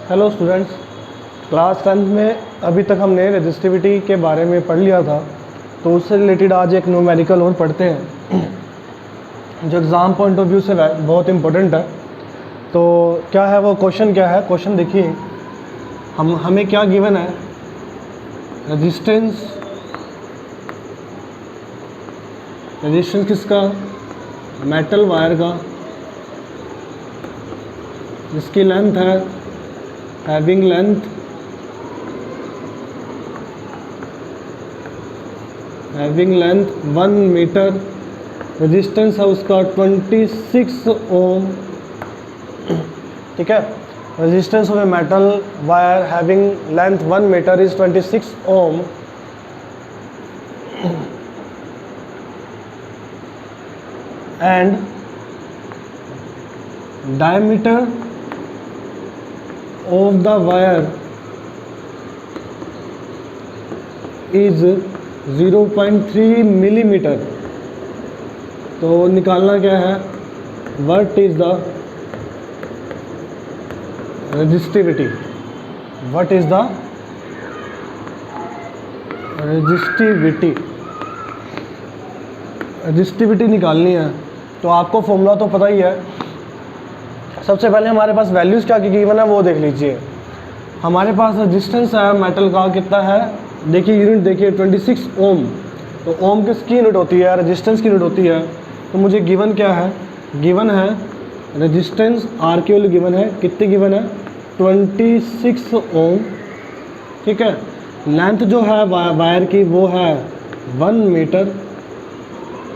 Hello students, class 10 में अभी तक हमने रेजिस्टिविटी के बारे में पढ़ लिया था, तो उससे रिलेटेड आज एक न्यूमेरिकल और पढ़ते हैं जो एग्ज़ाम पॉइंट ऑफ व्यू से बहुत इम्पोर्टेंट है। तो क्या है वो क्वेश्चन, क्या है क्वेश्चन देखिए। हमें क्या गिवन है, रेजिस्टेंस किसका, मेटल वायर का, जिसकी लेंथ है हैविंग लेंथ 1 मीटर, रेजिस्टेंस है उसका 26 ओम। ठीक है, resistance of a metal wire having length 1 metre is 26 ohm and diameter of the wire is 0.3 millimeter। तो निकालना क्या है, what is the resistivity, what is the resistivity निकालनी है। तो आपको फॉर्मूला तो पता ही है। सबसे पहले हमारे पास वैल्यूज़ क्या की गिवन है वो देख लीजिए। हमारे पास रेजिस्टेंस है मेटल का, कितना है देखिए, यूनिट देखिए 26 ओम। तो ओम किसकी यूनिट होती है, रेजिस्टेंस की यूनिट होती है। तो मुझे गिवन क्या है, गिवन है रेजिस्टेंस आर की वैल्यू गिवन है, कितनी गिवन है 26 ओम। ठीक है, लेंथ जो है वायर की वो है 1 मीटर।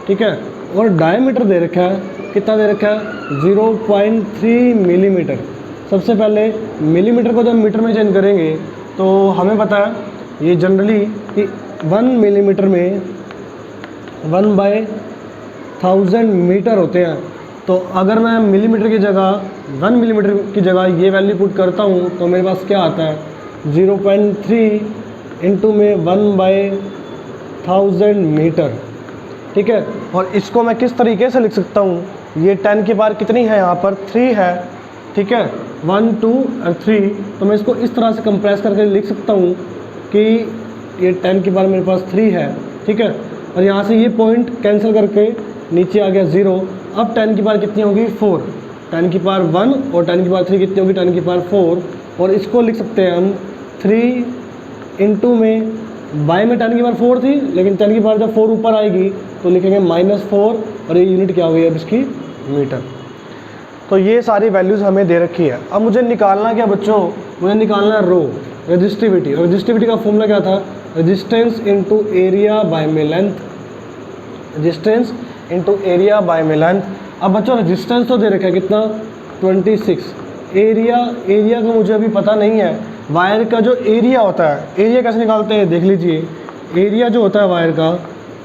ठीक है, और डायमीटर दे रखा है, कितना दे रखा है 0.3 मिलीमीटर। सबसे पहले मिलीमीटर को जब मीटर में चेंज करेंगे तो हमें पता है ये जनरली कि 1 मिलीमीटर में 1/1000 मीटर होते हैं। तो अगर मैं मिलीमीटर की जगह 1 मिलीमीटर की जगह ये वैल्यू पुट करता हूँ तो मेरे पास क्या आता है 0.3 इंटू में 1/1000 मीटर। ठीक है, और इसको मैं किस तरीके से लिख सकता हूँ, ये 10 की पावर कितनी है, यहाँ पर 3 है। ठीक है, 1 2 और 3, तो मैं इसको इस तरह से कंप्रेस करके लिख सकता हूँ कि ये 10 की पावर मेरे पास 3 है। ठीक है, और यहाँ से ये पॉइंट कैंसिल करके नीचे आ गया 0। अब 10 की पावर कितनी होगी 4, 10 की पावर 1 और 10 की पावर 3 कितनी होगी 10 की पावर 4। और इसको लिख सकते हैं हम 3 इंटू में बाय में 10 की पावर 4 थी, लेकिन 10 की पावर जब 4 ऊपर आएगी तो लिखेंगे -4, और ये यूनिट क्या हो गई अब इसकी मीटर। तो ये सारी वैल्यूज़ हमें दे रखी है। अब मुझे निकालना क्या बच्चों, मुझे निकालना है रो रेजिस्टिविटी। और रेजिस्टिविटी का फॉर्मूला क्या था, रेजिस्टेंस इंटू एरिया बाय में length, resistance into area bye में लेंथ। अब बच्चों रेजिस्टेंस तो दे रखा है कितना 26, एरिया का मुझे अभी पता नहीं है। वायर का जो एरिया होता है, एरिया कैसे निकालते हैं देख लीजिए। एरिया जो होता है वायर का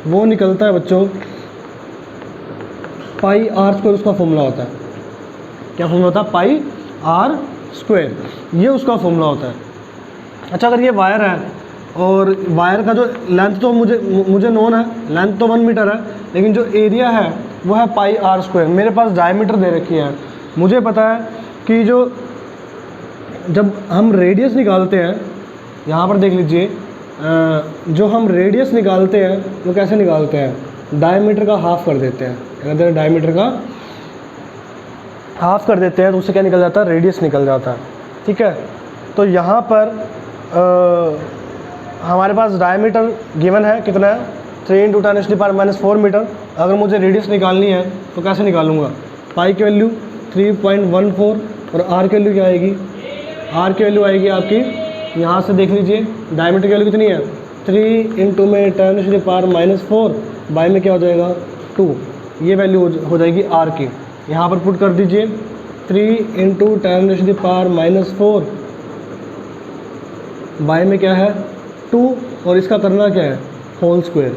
वो निकलता है बच्चों पाई आर स्क्वायर, उसका फॉर्मूला होता है। क्या फॉर्मूला होता है, पाई आर स्क्वायर, ये उसका फॉर्मूला होता है। अच्छा, अगर ये वायर है और वायर का जो लेंथ तो मुझे नोन है, लेंथ तो 1 मीटर है, लेकिन जो एरिया है वो है पाई आर स्क्वायर। मेरे पास डायमीटर दे रखी है, मुझे पता है कि जब हम रेडियस निकालते हैं, यहाँ पर देख लीजिए, जो हम रेडियस निकालते हैं वो कैसे निकालते हैं, डायमीटर का हाफ कर देते हैं। अगर डायमीटर का हाफ कर देते हैं तो उससे क्या निकल जाता है, रेडियस निकल जाता है। ठीक है, तो यहाँ पर हमारे पास डायमीटर गिवन है, कितना है 3 × 10⁻⁻4 मीटर। अगर मुझे रेडियस निकालनी है तो कैसे निकालूंगा, पाई की वैल्यू 3.14 और आर की वैल्यू क्या आएगी, आर की वैल्यू आएगी आपकी, यहाँ से देख लीजिए डायमीटर की वैल्यू कितनी है 3 इंटू में 10⁻⁻4 बाय में क्या हो जाएगा 2, ये वैल्यू हो जाएगी आर की। यहाँ पर पुट कर दीजिए 3 इंटू 10⁻⁻4 बाय में क्या है 2, और इसका करना क्या है होल स्क्वायर,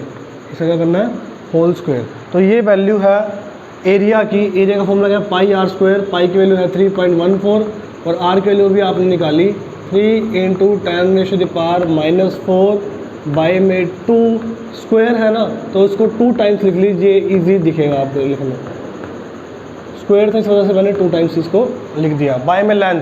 इसका क्या करना है होल स्क्वायर। तो ये वैल्यू है एरिया की। एरिया का फॉर्मूला क्या है पाई आर स्क्वायर, पाई की वैल्यू है 3.14 और आर की वैल्यू भी आपने निकाली 3 इंटू 10⁻⁻4 बाय में 2 स्क्वायर है ना, तो इसको 2 टाइम्स लिख लीजिए, इजी दिखेगा आपको लिखने। स्क्वायर था इस वजह से मैंने 2 टाइम्स इसको लिख दिया। बाय में लेंथ,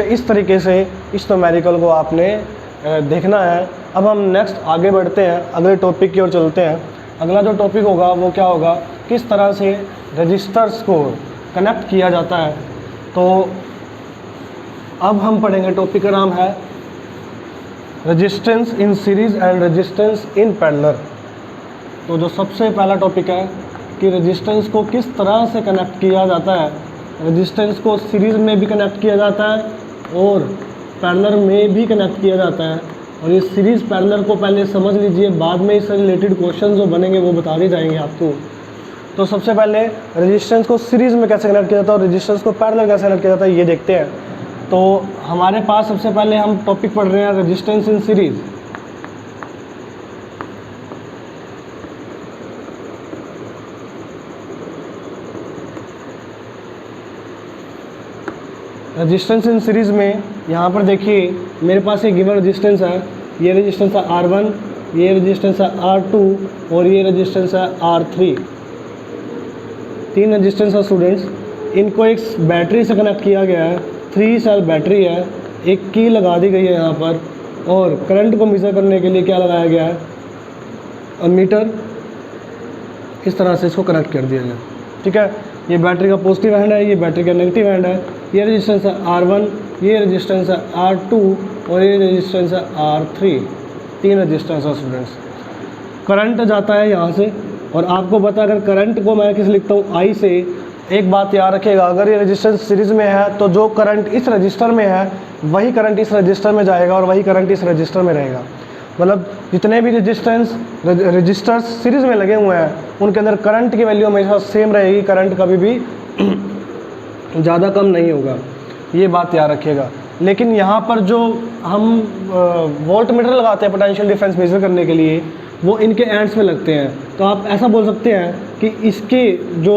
बच्चे इस तरीके से इस न्यूमेरिकल को आपने देखना है। अब हम नेक्स्ट आगे बढ़ते हैं, अगले टॉपिक की ओर चलते हैं। अगला जो टॉपिक होगा वो क्या होगा, किस तरह से रजिस्टर्स को कनेक्ट किया जाता है। तो अब हम पढ़ेंगे, टॉपिक का नाम है resistance in series and resistance in parallel. तो जो सबसे पहला टॉपिक है कि रेजिस्टेंस को किस तरह से कनेक्ट किया जाता है। रेजिस्टेंस को सीरीज़ में भी कनेक्ट किया जाता है और पैरेलल में भी कनेक्ट किया जाता है। और ये सीरीज़ पैरेलल को पहले समझ लीजिए, बाद में इससे रिलेटेड क्वेश्चन जो बनेंगे वो बता दिए जाएंगे आपको। तो सबसे पहले रेजिस्टेंस को सीरीज़ में कैसे कनेक्ट किया जाता है और रेजिस्टेंस को पैरेलल कैसे कनेक्ट किया जाता है ये देखते हैं। तो हमारे पास सबसे पहले हम टॉपिक पढ़ रहे हैं resistance in series. Resistance in series में यहाँ पर देखिए मेरे पास एक गिवन रेजिस्टेंस है, ये रेजिस्टेंस है R1, ये रेजिस्टेंस है R2 और ये रेजिस्टेंस है R3। तीन रेजिस्टेंस है स्टूडेंट्स। इनको एक बैटरी से कनेक्ट किया गया है, 3 सेल बैटरी है, एक की लगा दी गई है यहाँ पर। और करंट को मेज़र करने के लिए क्या लगाया गया है, अमीटर। इस तरह से इसको कनेक्ट कर दिया गया, ठीक है। ये बैटरी का पॉजिटिव एंड है, ये बैटरी का नेगेटिव एंड है। ये रेजिस्टेंस है R1, ये रेजिस्टेंस है R2 और ये रेजिस्टेंस है R3। तीन रेजिस्टेंस है स्टूडेंट्स। करंट जाता है यहाँ से, और आपको पता है अगर करंट को मैं किसे लिखता हूँ I से, एक बात याद रखिएगा, अगर ये रेजिस्टेंस सीरीज़ में है तो जो करंट इस रजिस्टर में है वही करंट इस रजिस्टर में जाएगा और वही करंट इस रजिस्टर में रहेगा। मतलब जितने भी रजिस्टर्स सीरीज़ में लगे हुए हैं उनके अंदर करंट की वैल्यू हमेशा सेम रहेगी, करंट कभी भी ज़्यादा कम नहीं होगा, ये बात याद रखिएगा। लेकिन यहाँ पर जो हम वोल्ट मीटर लगाते हैं पोटेंशियल डिफरेंस मेजर करने के लिए, वो इनके एंड्स में लगते हैं। तो आप ऐसा बोल सकते हैं कि इसके जो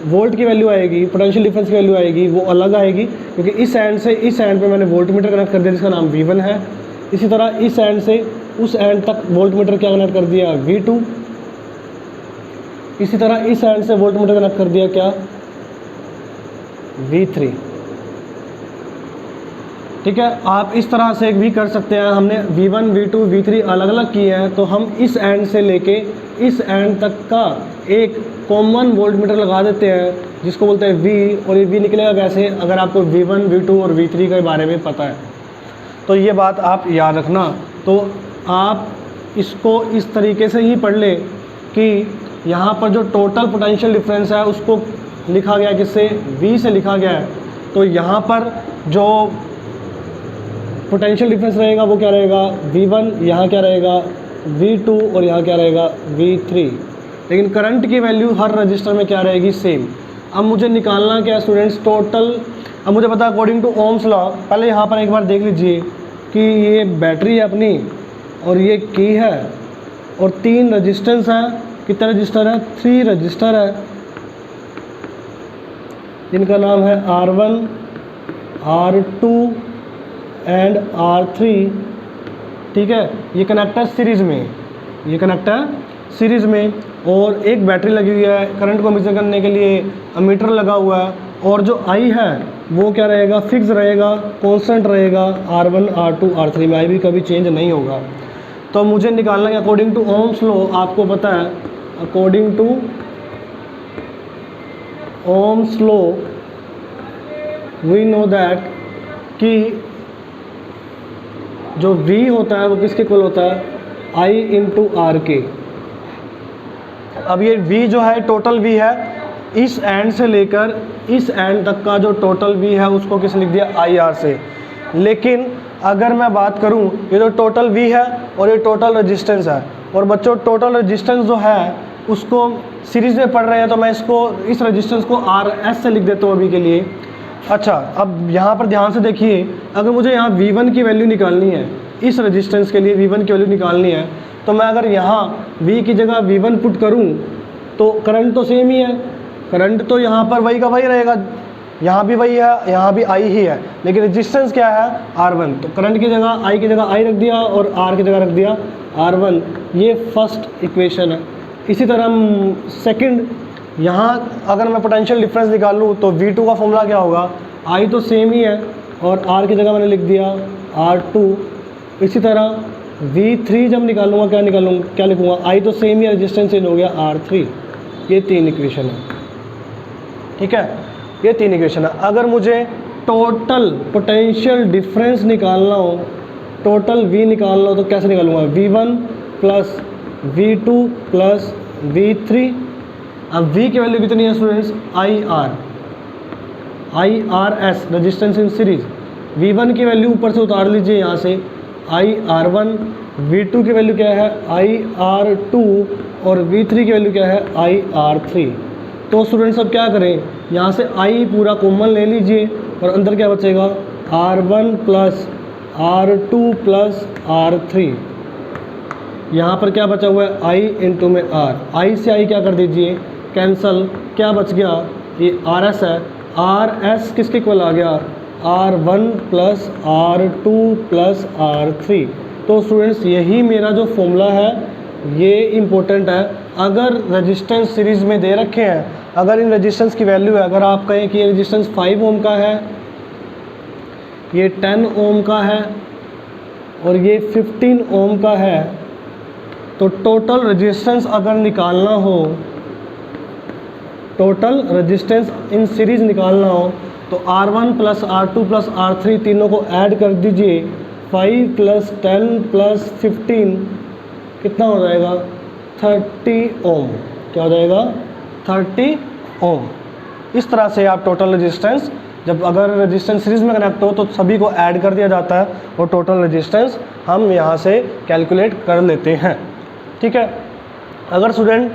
वोल्ट की वैल्यू आएगी, पोटेंशियल डिफरेंस की वैल्यू आएगी, वो अलग आएगी, क्योंकि इस एंड से इस एंड पे मैंने वोल्ट मीटर कनेक्ट कर दिया जिसका नाम V1 है। इसी तरह इस एंड से उस एंड तक वोल्ट मीटर क्या कनेक्ट कर दिया, V2। इसी तरह इस एंड से वोल्ट मीटर कनेक्ट कर दिया क्या, V3। ठीक है, आप इस तरह से भी कर सकते हैं। हमने V1, V2, V3 अलग अलग किए हैं, तो हम इस एंड से लेके इस एंड तक का एक कॉमन वोल्ट मीटर लगा देते हैं जिसको बोलते हैं V। और ये V निकलेगा कैसे, अगर आपको V1, V2 और V3 के बारे में पता है तो ये बात आप याद रखना। तो आप इसको इस तरीके से ही पढ़ ले कि यहाँ पर जो टोटल पोटेंशियल डिफरेंस है उसको लिखा गया किससे, V से लिखा गया है। तो यहाँ पर जो पोटेंशियल डिफरेंस रहेगा वो क्या रहेगा, V1, यहाँ क्या रहेगा V2 और यहाँ क्या रहेगा V3। लेकिन करंट की वैल्यू हर रजिस्टर में क्या रहेगी, सेम। अब मुझे निकालना क्या स्टूडेंट्स, टोटल। अब मुझे पता अकॉर्डिंग टू ओम्स लॉ, पहले यहाँ पर एक बार देख लीजिए कि ये बैटरी है अपनी और ये की है और 3 रजिस्टेंस है। कितने रजिस्टर है, 3 रजिस्टर है जिनका नाम है R1, R2 एंड R3। ठीक है, ये कनेक्ट है सीरीज़ में, ये कनेक्ट है सीरीज़ में। और एक बैटरी लगी हुई है, करंट को मेजर करने के लिए अमीटर लगा हुआ है। और जो I है वो क्या रहेगा, फिक्स रहेगा, कांस्टेंट रहेगा। R1, R2, R3 में I भी कभी चेंज नहीं होगा। तो मुझे निकालना है अकॉर्डिंग टू ओम्स लॉ। आपको पता है according to Ohm's law we know that कि जो V होता है वो किसके इक्वल होता है, I इंटू आर के। अब ये V जो है टोटल V है, इस एंड से लेकर इस एंड तक का जो टोटल V है उसको किस लिख दिया, IR से। लेकिन अगर मैं बात करूं, ये जो टोटल V है और ये टोटल रेजिस्टेंस है, और बच्चों टोटल रेजिस्टेंस जो है उसको सीरीज़ में पढ़ रहे हैं तो मैं इसको इस रेजिस्टेंस को RS से लिख देता हूँ अभी के लिए। अच्छा, अब यहाँ पर ध्यान से देखिए, अगर मुझे यहाँ V1 की वैल्यू निकालनी है, इस रेजिस्टेंस के लिए V1 की वैल्यू निकालनी है, तो मैं अगर यहाँ V की जगह V1 पुट करूँ तो करंट तो सेम ही है, करंट तो यहाँ पर वही का वही रहेगा, यहाँ भी वही है, यहाँ भी I ही है, लेकिन रेजिस्टेंस क्या है R1। तो करंट की जगह I की जगह I रख दिया और R की जगह रख दिया R1। ये फर्स्ट इक्वेशन है। इसी तरह सेकंड, यहाँ अगर मैं पोटेंशियल डिफरेंस निकाल लूँ तो V2 का फॉर्मूला क्या होगा, I तो सेम ही है और R की जगह मैंने लिख दिया R2। इसी तरह V3 जब निकालूंगा क्या लिखूँगा, I तो सेम ही है, रेजिस्टेंस चेंज हो गया R3। ये 3 इक्वेशन है, ठीक है, ये 3 इक्वेशन है। अगर मुझे टोटल पोटेंशियल डिफरेंस निकालना हो, टोटल V निकालना हो तो कैसे निकालूंगा, V1 plus V2 plus V3। अब V की वैल्यू कितनी है students, IRS resistance in series. V1 की वैल्यू ऊपर से उतार लीजिए यहाँ से IR1, V2 की वैल्यू क्या है IR2 और V3 की वैल्यू क्या है IR3। तो स्टूडेंट्स अब क्या करें, यहाँ से I पूरा कॉमन ले लीजिए और अंदर क्या बचेगा R1 plus R2 plus R3। यहाँ पर क्या बचा हुआ है I इंटू में R, I से I क्या कर दीजिए कैंसल, क्या बच गया, ये RS है, RS किसके इक्वल आ गया R1 plus R2 plus R3। तो स्टूडेंट्स यही मेरा जो फॉर्मूला है ये इम्पोर्टेंट है। अगर रेजिस्टेंस सीरीज़ में दे रखे हैं, अगर इन रेजिस्टेंस की वैल्यू है, अगर आप कहें कि ये रेजिस्टेंस 5 ओम का है, ये 10 ओम का है और ये 15 ओम का है, तो टोटल रेजिस्टेंस अगर निकालना हो, टोटल रेजिस्टेंस इन सीरीज़ निकालना हो तो R1 plus R2 plus R3 तीनों को ऐड कर दीजिए, 5 प्लस 10 प्लस 15 कितना हो जाएगा 30 ओम। क्या हो जाएगा 30 ओम। इस तरह से आप टोटल रेजिस्टेंस, जब अगर रेजिस्टेंस सीरीज़ में कनेक्ट हो तो सभी को ऐड कर दिया जाता है और टोटल रेजिस्टेंस हम यहाँ से कैलकुलेट कर लेते हैं, ठीक है। अगर स्टूडेंट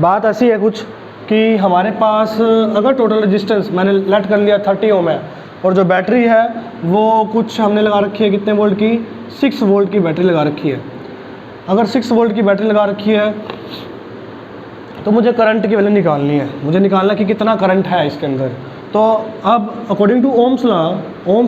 बात ऐसी है कुछ कि हमारे पास अगर टोटल रेजिस्टेंस मैंने लेट कर लिया 30 ओम है और जो बैटरी है वो कुछ हमने लगा रखी है कितने वोल्ट की, 6 वोल्ट की बैटरी लगा रखी है। अगर 6 वोल्ट की बैटरी लगा रखी है तो मुझे करंट की वैल्यू निकालनी है, मुझे निकालना कि कितना करंट है इसके अंदर। तो अब अकॉर्डिंग टू ओम्स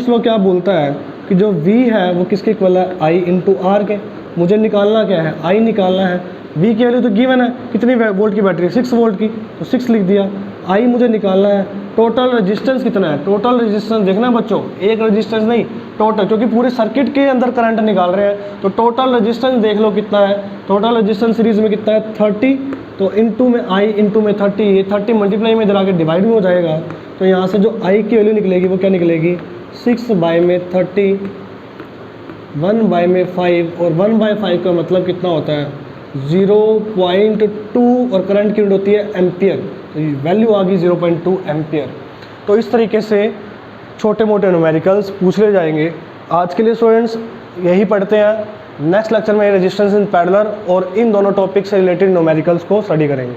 लॉ क्या बोलता है कि जो V है वो किसके इक्वल है I इंटू R के। मुझे निकालना क्या है, I निकालना है। V की वैल्यू तो गिवन है, कितनी वोल्ट की बैटरी, 6 वोल्ट की, तो 6 लिख दिया। I मुझे निकालना है। टोटल रेजिस्टेंस कितना है, टोटल रेजिस्टेंस देखना है बच्चों, एक रेजिस्टेंस नहीं टोटल, क्योंकि पूरे सर्किट के अंदर करंट निकाल रहे हैं तो टोटल रेजिस्टेंस देख लो कितना है। टोटल रेजिस्टेंस सीरीज में कितना है 30, तो इनटू में I इंटू में 30, ये 30 मल्टीप्लाई में इधर आके डिवाइड में हो जाएगा। तो यहाँ से जो I की वैल्यू निकलेगी वो क्या निकलेगी 6 बाई में 30, 1 बाई में 5 और 1 बाई 5 का मतलब कितना होता है 0.2 और करंट की यूनिट होती है एम्पियर, तो वैल्यू आ गई 0.2 एम्पियर। तो इस तरीके से छोटे मोटे न्यूमेरिकल्स पूछ ले जाएंगे। आज के लिए स्टूडेंट्स यही पढ़ते हैं। नेक्स्ट लेक्चर में रेजिस्टेंस इन पैरेलल और इन दोनों टॉपिक से रिलेटेड न्यूमेरिकल्स को स्टडी करेंगे।